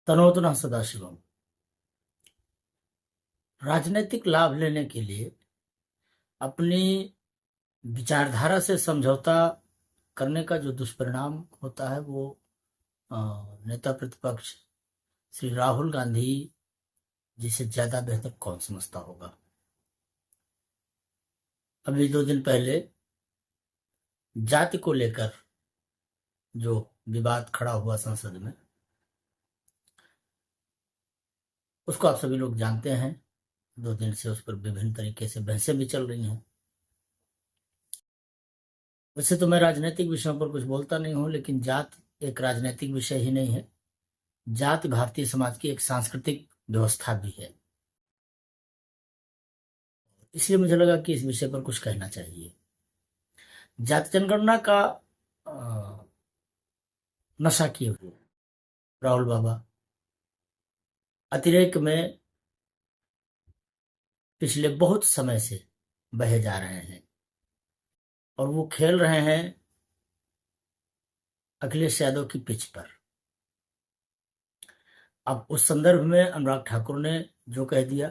तनोतना सदाशिवम। राजनीतिक लाभ लेने के लिए अपनी विचारधारा से समझौता करने का जो दुष्परिणाम होता है वो अ, नेता प्रतिपक्ष श्री राहुल गांधी जी से ज्यादा बेहतर कौन समझता होगा। अभी 2 दिन पहले जाति को लेकर जो विवाद खड़ा हुआ संसद में, उसको आप सभी लोग जानते हैं। 2 दिन से उस पर विभिन्न तरीके से बहसें भी चल रही हैं। वैसे तो मैं राजनीतिक विषयों पर कुछ बोलता नहीं हूं, लेकिन जात एक राजनीतिक विषय ही नहीं है। जाति भारतीय समाज की एक सांस्कृतिक व्यवस्था भी है। इसलिए मुझे लगा कि इस विषय पर कुछ कहना चाहिए। जाति जनगणना का नशा किए हुए राहुल बाबा अतिरेक में पिछले बहुत समय से बहे जा रहे हैं और वो खेल रहे हैं अखिलेश यादव की पिच पर। अब उस संदर्भ में अनुराग ठाकुर ने जो कह दिया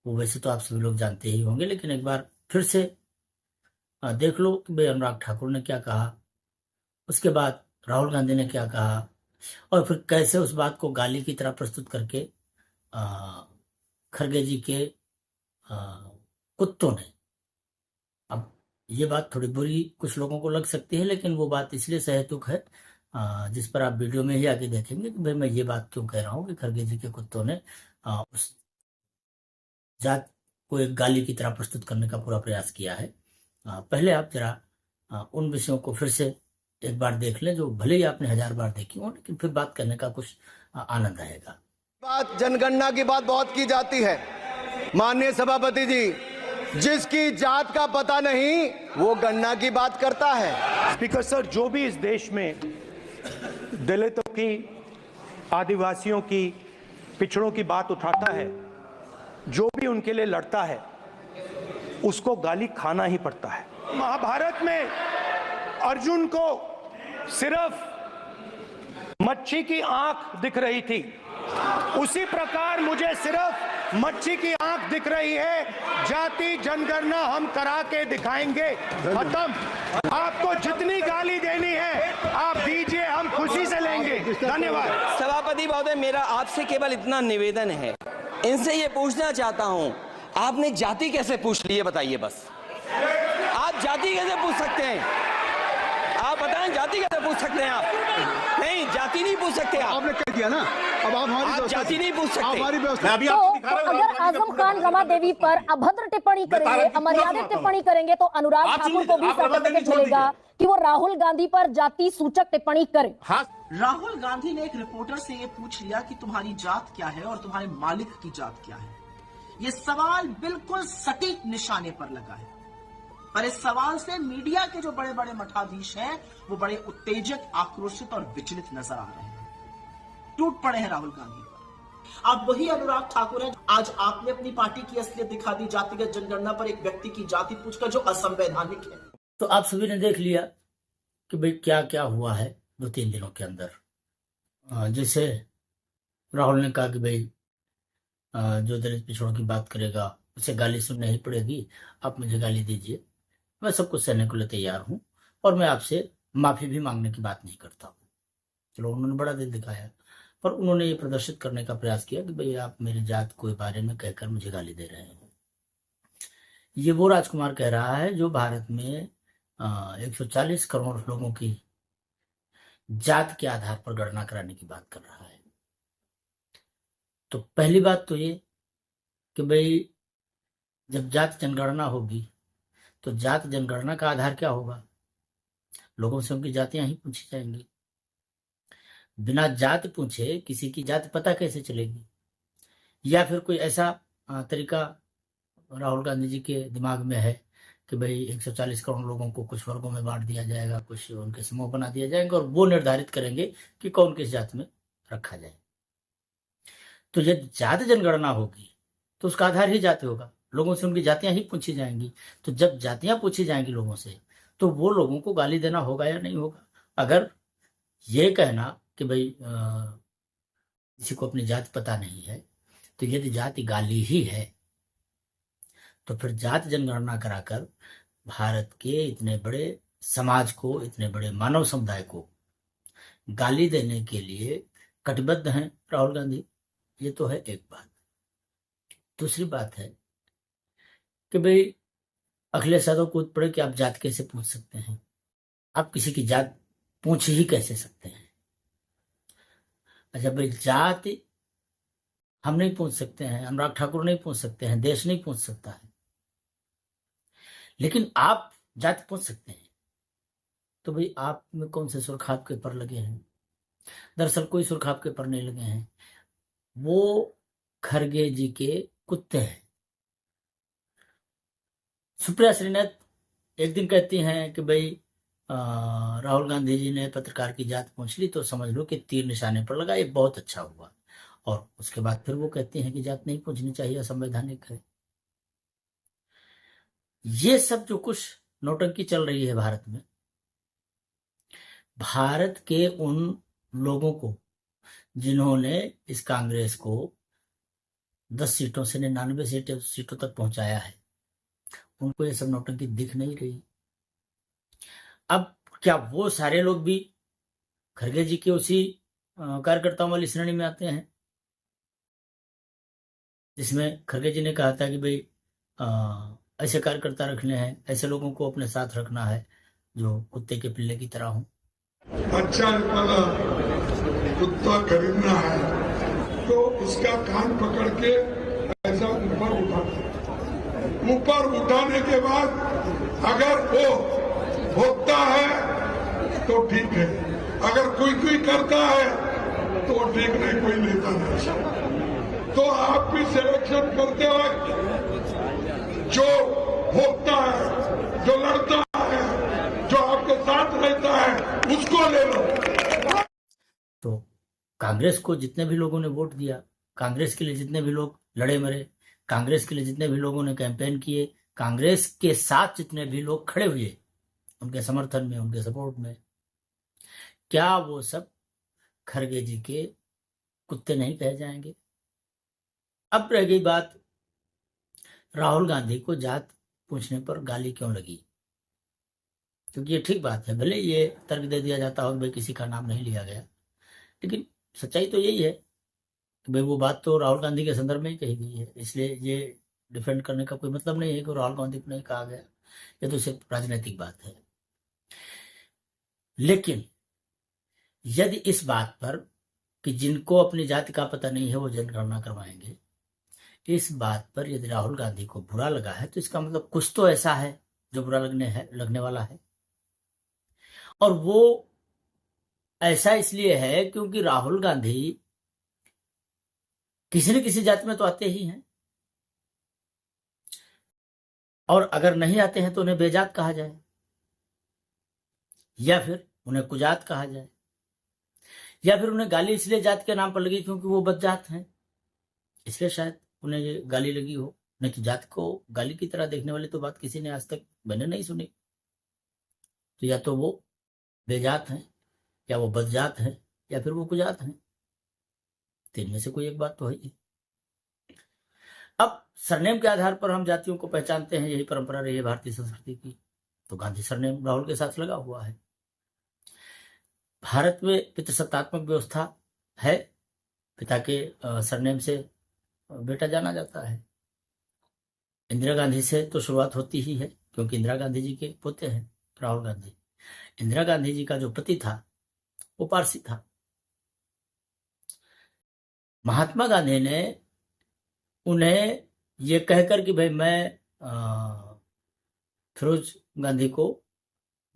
वो वैसे तो आप सभी लोग जानते ही होंगे, लेकिन एक बार फिर से देख लो कि भाई अनुराग ठाकुर ने क्या कहा, उसके बाद राहुल गांधी ने क्या कहा, और फिर कैसे उस बात को गाली की तरह प्रस्तुत करके खरगे जी के कुत्तों ने। अब ये बात थोड़ी बुरी कुछ लोगों को लग सकती है, लेकिन वो बात इसलिए सहेतुक है जिस पर आप वीडियो में ही आगे देखेंगे कि भाई मैं ये बात क्यों कह रहा हूँ कि खरगे जी के कुत्तों ने उस जात को एक गाली की तरह प्रस्तुत करने का पूरा प्रयास किया है। पहले आप जरा उन विषयों को फिर से एक बार देख लें, जो भले ही आपने 1000 बार देखी हो, लेकिन फिर बात करने का कुछ आनंद आएगा। बात जनगणना की बात बहुत की जाती है। माननीय सभापति जी, जिसकी जात का पता नहीं वो गणना की बात करता है। स्पीकर सर, जो भी इस देश में दलितों की, आदिवासियों की, पिछड़ों की बात उठाता है, जो भी उनके लिए लड़ता है, उसको गाली खाना ही पड़ता है। महाभारत में अर्जुन को सिर्फ मच्छी की आंख दिख रही थी, उसी प्रकार मुझे सिर्फ मच्छी की आंख दिख रही है। जाति जनगणना हम करा के दिखाएंगे। खत्म। आपको जितनी गाली देनी है आप दीजिए, हम खुशी से लेंगे। धन्यवाद। सभापति महोदय, मेरा आपसे केवल इतना निवेदन है, इनसे ये पूछना चाहता हूं, आपने जाति कैसे पूछ ली है बताइए। बस आप जाति कैसे पूछ सकते हैं? आप बताएं, जाति कैसे पूछ सकते हैं? आप नहीं, जाति नहीं पूछ सकते। आपने कह दिया ना, अब आप हमारी जाति नहीं पूछ सकते। हमारी व्यवस्था। तो अगर आजम खान रमा देवी पर अभद्र टिप्पणी करेंगे, अमर्यादित टिप्पणी करेंगे, तो अनुराग ठाकुर को भी सर्टिफिकेट मिलेगा कि वो राहुल गांधी पर जाति सूचक टिप्पणी करें। राहुल गांधी ने एक रिपोर्टर से ये पूछ लिया कि तुम्हारी जात क्या है और तुम्हारे मालिक की जात क्या है। ये सवाल बिल्कुल सटीक निशाने पर लगा है, पर इस सवाल से मीडिया के जो बड़े बड़े मठाधीश हैं वो बड़े उत्तेजित, आक्रोशित और विचलित नजर आ रहे हैं। टूट पड़े हैं राहुल गांधी पर। अब वही अनुराग ठाकुर है। आज आपने अपनी पार्टी की असलियत दिखा दी जातिगत जनगणना पर एक व्यक्ति की जाति पूछकर, जो असंवैधानिक है। तो आप सभी ने देख लिया कि भाई क्या क्या हुआ है 2-3 दिनों के अंदर। जैसे राहुल ने कहा कि भाई जो दलित पिछड़ों की बात करेगा उसे गाली सुननी ही पड़ेगी, आप मुझे गाली दीजिए, मैं सब कुछ सहने के लिए तैयार हूं और मैं आपसे माफी भी मांगने की बात नहीं करता हूं। चलो, उन्होंने बड़ा दिल दिखाया, पर उन्होंने ये प्रदर्शित करने का प्रयास किया कि भाई आप मेरी जात के बारे में कहकर मुझे गाली दे रहे हैं। ये वो राजकुमार कह रहा है जो भारत में 140 करोड़ लोगों की जात के आधार पर गणना कराने की बात कर रहा है। तो पहली बात तो ये कि भाई जब जात जनगणना होगी तो जात जनगणना का आधार क्या होगा? लोगों से उनकी जातियां ही पूछी जाएंगी। बिना जात पूछे किसी की जात पता कैसे चलेगी? या फिर कोई ऐसा तरीका राहुल गांधी जी के दिमाग में है कि भाई 140 करोड़ लोगों को कुछ वर्गों में बांट दिया जाएगा, कुछ उनके समूह बना दिया जाएंगे और वो निर्धारित करेंगे कि कौन किस जात में रखा जाए। तो जब जात जनगणना होगी तो उसका आधार ही जाति होगा, लोगों से उनकी जातियां ही पूछी जाएंगी। तो जब जातियां पूछी जाएंगी लोगों से, तो वो लोगों को गाली देना होगा या नहीं होगा? अगर ये कहना कि भाई किसी को अपनी जात पता नहीं है, तो यदि जाति गाली ही है तो फिर जात जनगणना कराकर भारत के इतने बड़े समाज को, इतने बड़े मानव समुदाय को गाली देने के लिए कटिबद्ध हैं राहुल गांधी। ये तो है एक बात। दूसरी बात है कि भाई अखिलेश यादव कूद पड़े कि आप जात कैसे पूछ सकते हैं, आप किसी की जात पूछ ही कैसे सकते हैं। अच्छा भाई, जात हम नहीं पूछ सकते हैं, अनुराग ठाकुर नहीं पूछ सकते हैं, देश नहीं पूछ सकता है, लेकिन आप जात पूछ सकते हैं। तो भाई आप में कौन से सुरखाब के पर लगे हैं? दरअसल कोई सुरखाब के पर नहीं लगे हैं, वो खरगे जी के कुत्ते हैं। सुप्रिया श्रीनाथ एक दिन कहती हैं कि भाई राहुल गांधी जी ने पत्रकार की जात पूछ ली तो समझ लो कि तीर निशाने पर लगा, ये बहुत अच्छा हुआ। और उसके बाद फिर वो कहती हैं कि जात नहीं पूछनी चाहिए, असंवैधानिक है। ये सब जो कुछ नौटंकी चल रही है भारत में, भारत के उन लोगों को जिन्होंने इस कांग्रेस को 10 सीटों से 99 सीटों तक पहुंचाया है, उनको ये सब नौटंकी दिख नहीं रही। अब क्या वो सारे लोग भी खरगे जी के उसी कार्यकर्ताओं वाली श्रेणी में आते हैं जिसमें खरगे जी ने कहा था कि भाई ऐसे कार्यकर्ता रखने हैं, ऐसे लोगों को अपने साथ रखना है जो कुत्ते के पिल्ले की तरह हों। अच्छा वाला कुत्ता खरीदना है तो उसका कान पकड़ के ऐसा ऊपर उठाने के बाद अगर वो भोगता है तो ठीक है, अगर कोई करता है तो ठीक नहीं, कोई लेता नहीं। तो आप भी सिलेक्शन करते वक्त जो भोगता है, जो लड़ता है, जो आपके साथ रहता है, उसको ले लो। तो कांग्रेस को जितने भी लोगों ने वोट दिया, कांग्रेस के लिए जितने भी लोग लड़े मरे, कांग्रेस के लिए जितने भी लोगों ने कैंपेन किए, कांग्रेस के साथ जितने भी लोग खड़े हुए उनके समर्थन में, उनके सपोर्ट में, क्या वो सब खरगे जी के कुत्ते नहीं कहे जाएंगे? अब रह गई बात राहुल गांधी को जात पूछने पर गाली क्यों लगी, क्योंकि ये ठीक बात है, भले ये तर्क दे दिया जाता हो कि भाई किसी का नाम नहीं लिया गया, लेकिन सच्चाई तो यही है कि भाई वो बात तो राहुल गांधी के संदर्भ में ही कही गई है, इसलिए ये डिफेंड करने का कोई मतलब नहीं है कि राहुल गांधी को नहीं कहा गया, ये तो सिर्फ राजनीतिक बात है। लेकिन यदि इस बात पर कि जिनको अपनी जाति का पता नहीं है वो जनगणना करवाएंगे, इस बात पर यदि राहुल गांधी को बुरा लगा है तो इसका मतलब कुछ तो ऐसा है जो बुरा लगने वाला है। और वो ऐसा इसलिए है क्योंकि राहुल गांधी किसी न किसी जाति में तो आते ही हैं, और अगर नहीं आते हैं तो उन्हें बेजात कहा जाए या फिर उन्हें कुजात कहा जाए, या फिर उन्हें गाली इसलिए जात के नाम पर लगी क्योंकि वो बदजात हैं, इसलिए शायद उन्हें ये गाली लगी हो। नहीं तो जात को गाली की तरह देखने वाली तो बात किसी ने आज तक मैंने नहीं सुनी। तो या तो वो बेजात हैं, या वो बदजात हैं, या फिर वो कुजात हैं, तीन में से कोई एक बात तो है ही। अब सरनेम के आधार पर हम जातियों को पहचानते हैं, यही परंपरा रही है भारतीय संस्कृति की। तो गांधी सरनेम राहुल के साथ लगा हुआ है। भारत में पितृसत्तात्मक व्यवस्था है, पिता के सरनेम से बेटा जाना जाता है। इंदिरा गांधी से तो शुरुआत होती ही है क्योंकि इंदिरा गांधी जी के पोते हैं राहुल गांधी। इंदिरा गांधी जी का जो पति था वो पारसी था। महात्मा गांधी ने उन्हें ये कहकर कि भाई मैं फिरोज गांधी को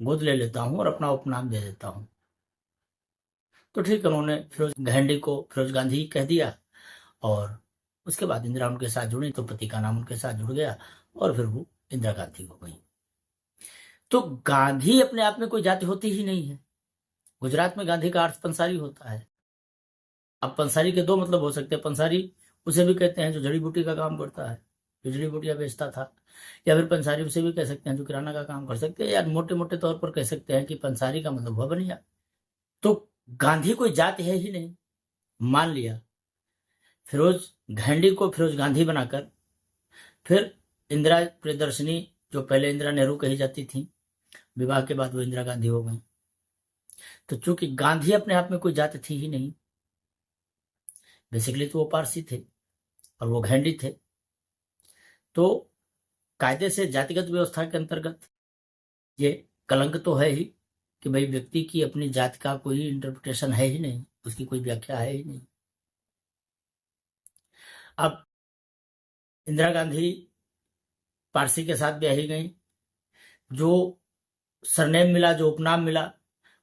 गोद ले लेता हूं और अपना उपनाम दे देता हूं, तो ठीक है, उन्होंने फिरोज गांधी को फिरोज गांधी कह दिया, और उसके बाद इंदिरा उनके साथ जुड़ी तो पति का नाम उनके साथ जुड़ गया और फिर वो इंदिरा गांधी हो गई। तो गांधी अपने आप में कोई जाति होती ही नहीं है। गुजरात में गांधी का अर्थ पंसारी होता है। अब पंसारी के दो मतलब हो सकते हैं। पंसारी उसे भी कहते हैं जो जड़ी बूटी का काम करता है, जो जड़ी बूटियां बेचता था, या फिर पंसारी उसे भी कह सकते हैं जो किराना का काम कर सकते हैं, या मोटे मोटे तौर पर कह सकते हैं कि पंसारी का मतलब हुआ बनिया। तो गांधी कोई जाति है ही नहीं। मान लिया फिरोज घैंडी को फिरोज गांधी बनाकर फिर इंदिरा प्रियदर्शनी, जो पहले इंदिरा नेहरू कही जाती थी, विवाह के बाद वो इंदिरा गांधी हो गई। तो चूंकि गांधी अपने आप में कोई जाति थी ही नहीं, बेसिकली तो वो पारसी थे और वो घैंडी थे, तो कायदे से जातिगत व्यवस्था के अंतर्गत ये कलंक तो है ही कि भाई व्यक्ति की अपनी जाति का कोई इंटरप्रिटेशन है ही नहीं, उसकी कोई व्याख्या है ही नहीं। अब इंदिरा गांधी पारसी के साथ ब्याही गई, जो सरनेम मिला, जो उपनाम मिला,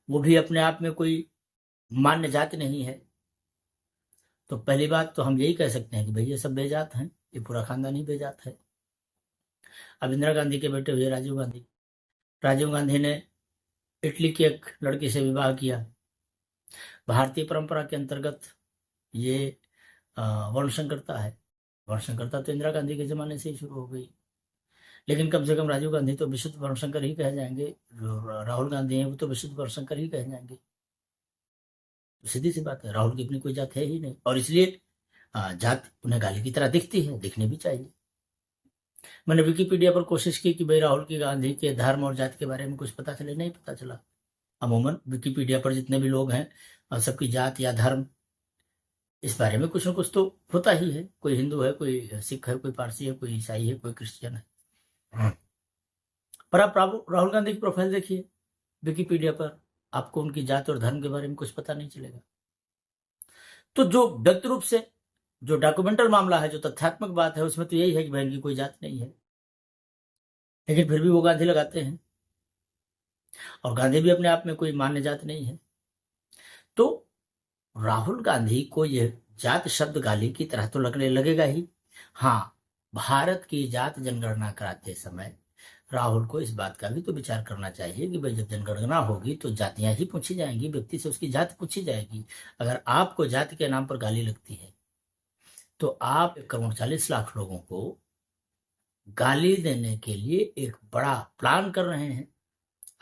वो भी अपने आप में कोई मान्य जाति नहीं है। तो पहली बात तो हम यही कह सकते हैं कि भाई ये सब बेजात हैं, ये पूरा खानदान ही बेजात है। अब इंदिरा गांधी के बेटे हुए राजीव गांधी। राजीव गांधी ने इटली की एक लड़की से विवाह किया। भारतीय परंपरा के अंतर्गत ये वर्णसंकरता है। वर्णसंकरता तो इंदिरा गांधी के जमाने से ही शुरू हो गई, लेकिन कम से कम राजीव गांधी तो विशुद्ध वर्णशंकर ही कहे जाएंगे। जो राहुल गांधी हैं वो तो विशुद्ध वर्णशंकर ही कहे जाएंगे। सीधी सी बात है, राहुल की अपनी कोई जात है ही नहीं, और इसलिए जात उन्हें गाली की तरह दिखती है, दिखनी भी चाहिए। मैंने विकिपीडिया पर कोशिश की कि भाई राहुल की गांधी के धर्म और जाति के बारे में कुछ पता चले, नहीं पता चला। अमूमन विकिपीडिया पर जितने भी लोग हैं सबकी जात या धर्म इस बारे में कुछ न कुछ तो होता ही है। कोई हिंदू है, कोई सिख है, कोई पारसी है, कोई ईसाई है, कोई क्रिश्चियन है। पर आप राहुल गांधी की प्रोफाइल देखिए विकिपीडिया पर, आपको उनकी जात और धर्म के बारे में कुछ पता नहीं चलेगा। तो जो व्यक्ति रूप से जो डॉक्यूमेंटल मामला है, जो तथ्यात्मक बात है, उसमें तो यही है कि बहन की कोई जात नहीं है, लेकिन फिर भी वो गांधी लगाते हैं, और गांधी भी अपने आप में कोई मान्य जात नहीं है। तो राहुल गांधी को यह जात शब्द गाली की तरह तो लगने लगेगा ही। हाँ, भारत की जात जनगणना कराते समय राहुल को इस बात का भी तो विचार करना चाहिए कि भाई जब जनगणना होगी तो जातियां ही पूछी जाएंगी, व्यक्ति से उसकी जाति पूछी जाएगी। अगर आपको जाति के नाम पर गाली लगती है तो आप 1,40,00,000 लोगों को गाली देने के लिए एक बड़ा प्लान कर रहे हैं।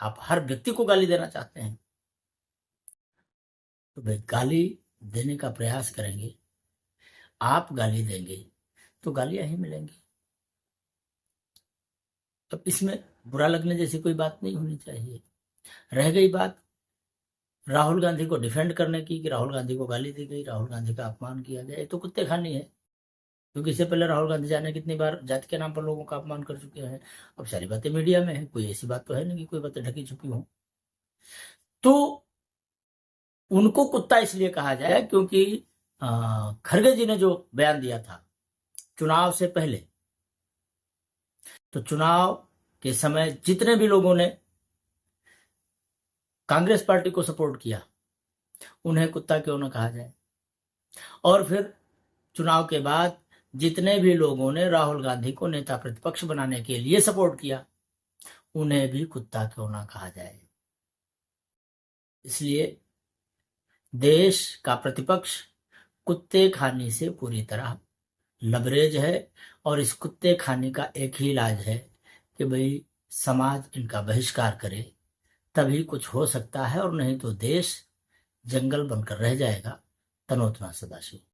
आप हर व्यक्ति को गाली देना चाहते हैं, तो भाई गाली देने का प्रयास करेंगे, आप गाली देंगे तो गालियां ही मिलेंगी। अब इसमें बुरा लगने जैसी कोई बात नहीं होनी चाहिए। रह गई बात राहुल गांधी को डिफेंड करने की कि राहुल गांधी को गाली दी गई, राहुल गांधी का अपमान किया गया, ये तो कुत्ते खानी है, क्योंकि इससे पहले राहुल गांधी जाने कितनी बार जाति के नाम पर लोगों का अपमान कर चुके हैं। अब सारी बातें मीडिया में है, कोई ऐसी बात तो है नहीं कि कोई बातें ढकी छुपी हो। तो उनको कुत्ता इसलिए कहा जाए क्योंकि खड़गे जी ने जो बयान दिया था चुनाव से पहले, तो चुनाव के समय जितने भी लोगों ने कांग्रेस पार्टी को सपोर्ट किया उन्हें कुत्ता क्यों न कहा जाए, और फिर चुनाव के बाद जितने भी लोगों ने राहुल गांधी को नेता प्रतिपक्ष बनाने के लिए सपोर्ट किया उन्हें भी कुत्ता क्यों न कहा जाए। इसलिए देश का प्रतिपक्ष कुत्ते खाने से पूरी तरह लबरेज है, और इस कुत्ते खाने का एक ही इलाज है कि भाई समाज इनका बहिष्कार करे, तभी कुछ हो सकता है, और नहीं तो देश जंगल बनकर रह जाएगा। तनोतना सदाशिव।